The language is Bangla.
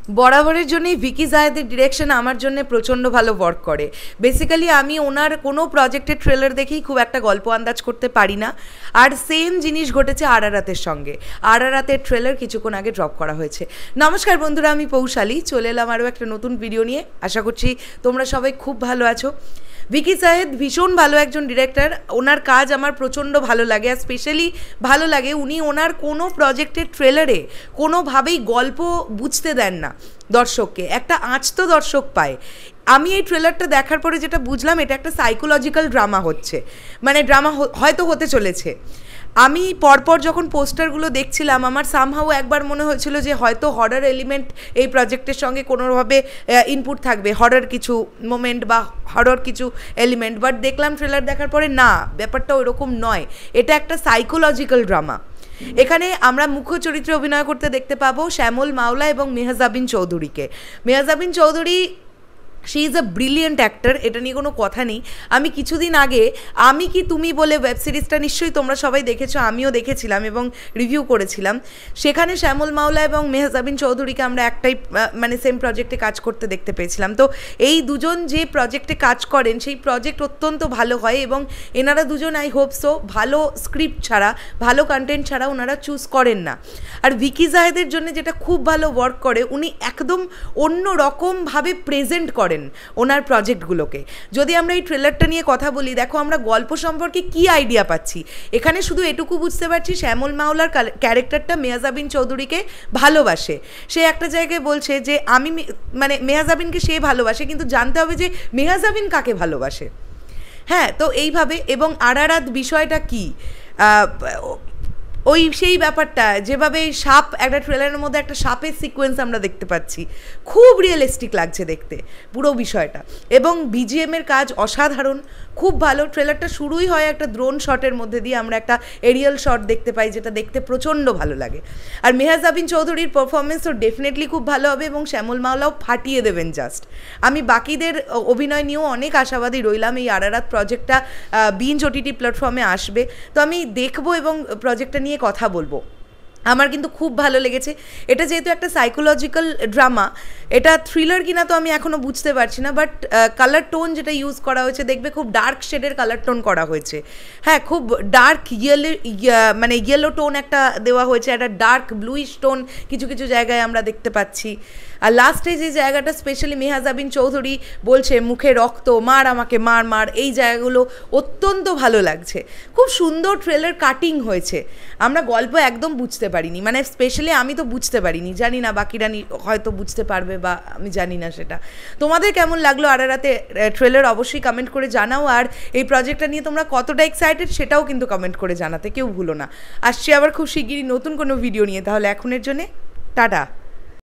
বরাবরের জন্যই ভিকি জায়েদের ডিরেকশন আমার জন্য প্রচণ্ড ভালো ওয়ার্ক করে। বেসিক্যালি আমি ওনার কোনো প্রজেক্টের ট্রেলার দেখেই খুব একটা গল্প আন্দাজ করতে পারি না। আর সেম জিনিস ঘটেছে আরারাতের সঙ্গে। আরারাতের ট্রেলার কিছুক্ষণ আগে ড্রপ করা হয়েছে। নমস্কার বন্ধুরা, আমি পৌশালী, চলে এলাম আরও একটা নতুন ভিডিও নিয়ে। আশা করছি তোমরা সবাই খুব ভালো আছো। ভিকি জায়েদ ভীষণ ভালো একজন ডিরেক্টর, ওনার কাজ আমার প্রচণ্ড ভালো লাগে। আর স্পেশালি ভালো লাগে উনি ওনার কোনো প্রজেক্টের ট্রেলারে কোনোভাবেই গল্প বুঝতে দেন না দর্শককে, একটা আঁচ তো দর্শক পায়। আমি এই ট্রেলারটা দেখার পরে যেটা বুঝলাম, এটা একটা সাইকোলজিক্যাল ড্রামা হচ্ছে, মানে ড্রামা হয়তো হতে চলেছে। আমি পরপর যখন পোস্টারগুলো দেখছিলাম, আমার সামহাউ একবার মনে হয়েছিল যে হয়তো হরর এলিমেন্ট এই প্রজেক্টের সঙ্গে কোনোভাবে ইনপুট থাকবে, হরর কিছু মোমেন্ট বা হরর কিছু এলিমেন্ট। বাট দেখলাম ট্রেলার দেখার পরে না, ব্যাপারটা ওইরকম নয়, এটা একটা সাইকোলজিক্যাল ড্রামা। এখানে আমরা মুখ্য চরিত্রে অভিনয় করতে দেখতে পাবো শ্যামল মাওলা এবং মেহজাবিন চৌধুরীকে। Mehjabin Chowdhury, she is a brilliant actor, এটা নিয়ে কোনো কথা নেই। আমি কিছুদিন আগে আমি কি তুমি বলে ওয়েব সিরিজটা নিশ্চয়ই তোমরা সবাই দেখেছো, আমিও দেখেছিলাম এবং রিভিউ করেছিলাম। সেখানে শ্যামল মাওলা এবং মেহজাবিন চৌধুরীকে আমরা একটাই মানে সেম প্রজেক্টে কাজ করতে দেখতে পেয়েছিলাম। তো এই দুজন যে প্রজেক্টে কাজ করেন সেই প্রজেক্ট অত্যন্ত ভালো হয় এবং এনারা দুজন আই হোপ সো ভালো স্ক্রিপ্ট ছাড়া, ভালো কন্টেন্ট ছাড়া ওনারা চুজ করেন না। আর ভিকি জায়েদের জন্য যেটা খুব ভালো ওয়ার্ক করে, উনি একদম অন্য রকমভাবে প্রেজেন্ট করেন ওনার প্রজেক্টগুলোকে। যদি আমরা এই ট্রেলারটা নিয়ে কথা বলি, দেখো আমরা গল্প সম্পর্কে কি আইডিয়া পাচ্ছি। এখানে শুধু এটুকু বুঝতে পারছি শ্যামল মাওলার ক্যারেক্টারটা মেহজাবিন চৌধুরীকে ভালোবাসে। সে একটা জায়গায় বলছে যে আমি মানে মেহজাবিনকে সে ভালোবাসে, কিন্তু জানতে হবে যে মেহজাবিন কাকে ভালোবাসে। হ্যাঁ, তো এইভাবে। এবং আরারাত বিষয়টা কি, ওই সেই ব্যাপারটা যেভাবে সাপ, একটা ট্রেলারের মধ্যে একটা সাপের সিকোয়েন্স আমরা দেখতে পাচ্ছি, খুব রিয়েলিস্টিক লাগছে দেখতে পুরো বিষয়টা। এবং বিজিএমের কাজ অসাধারণ, খুব ভালো। ট্রেলারটা শুরুই হয় একটা ড্রোন শটের মধ্যে দিয়ে, আমরা একটা এরিয়াল শট দেখতে পাই যেটা দেখতে প্রচণ্ড ভালো লাগে। আর মেহজাবিন চৌধুরীর পারফরমেন্স তো ডেফিনেটলি খুব ভালো হবে এবং শ্যামল মাওলাও ফাটিয়ে দেবেন জাস্ট। আমি বাকিদের অভিনয় নিয়েও অনেক আশাবাদী রইলাম। এই আরারাত প্রজেক্টটা বিঞ্জ ওটিটি প্ল্যাটফর্মে আসবে, তো আমি দেখবো এবং প্রজেক্টটা নিয়ে কথা বলবো। আমার কিন্তু খুব ভালো লেগেছে। এটা যেহেতু একটা সাইকোলজিক্যাল ড্রামা, এটা থ্রিলার কিনা তো আমি এখনও বুঝতে পারছি না, বাট কালার টোন যেটা ইউজ করা হয়েছে দেখবে খুব ডার্ক শেডের কালার টোন করা হয়েছে। হ্যাঁ, খুব ডার্ক মানে ইয়েলো টোন একটা দেওয়া হয়েছে, একটা ডার্ক ব্লুইশ টোন কিছু কিছু জায়গায় আমরা দেখতে পাচ্ছি। আর লাস্টে যে জায়গাটা স্পেশালি মেহজাবিন চৌধুরী বলছে মুখে রক্ত, মার আমাকে মার মার, এই জায়গাগুলো অত্যন্ত ভালো লাগছে। খুব সুন্দর ট্রেলার কাটিং হয়েছে। আমরা গল্প একদম বুঝতে পারিনি, মানে স্পেশালি আমি তো বুঝতে পারিনি, জানি না বাকিরা হয়তো বুঝতে পারবে বা আমি জানি না সেটা। তোমাদের কেমন লাগলো আরারাতে ট্রেলার অবশ্যই কমেন্ট করে জানাও। আর এই প্রজেক্টটা নিয়ে তোমরা কতটা এক্সাইটেড সেটাও কিন্তু কমেন্ট করে জানাতে কেউ ভুলো না। আসছি আবার খুব শিগগিরই নতুন কোনো ভিডিও নিয়ে, তাহলে এখনের জন্যে টাটা।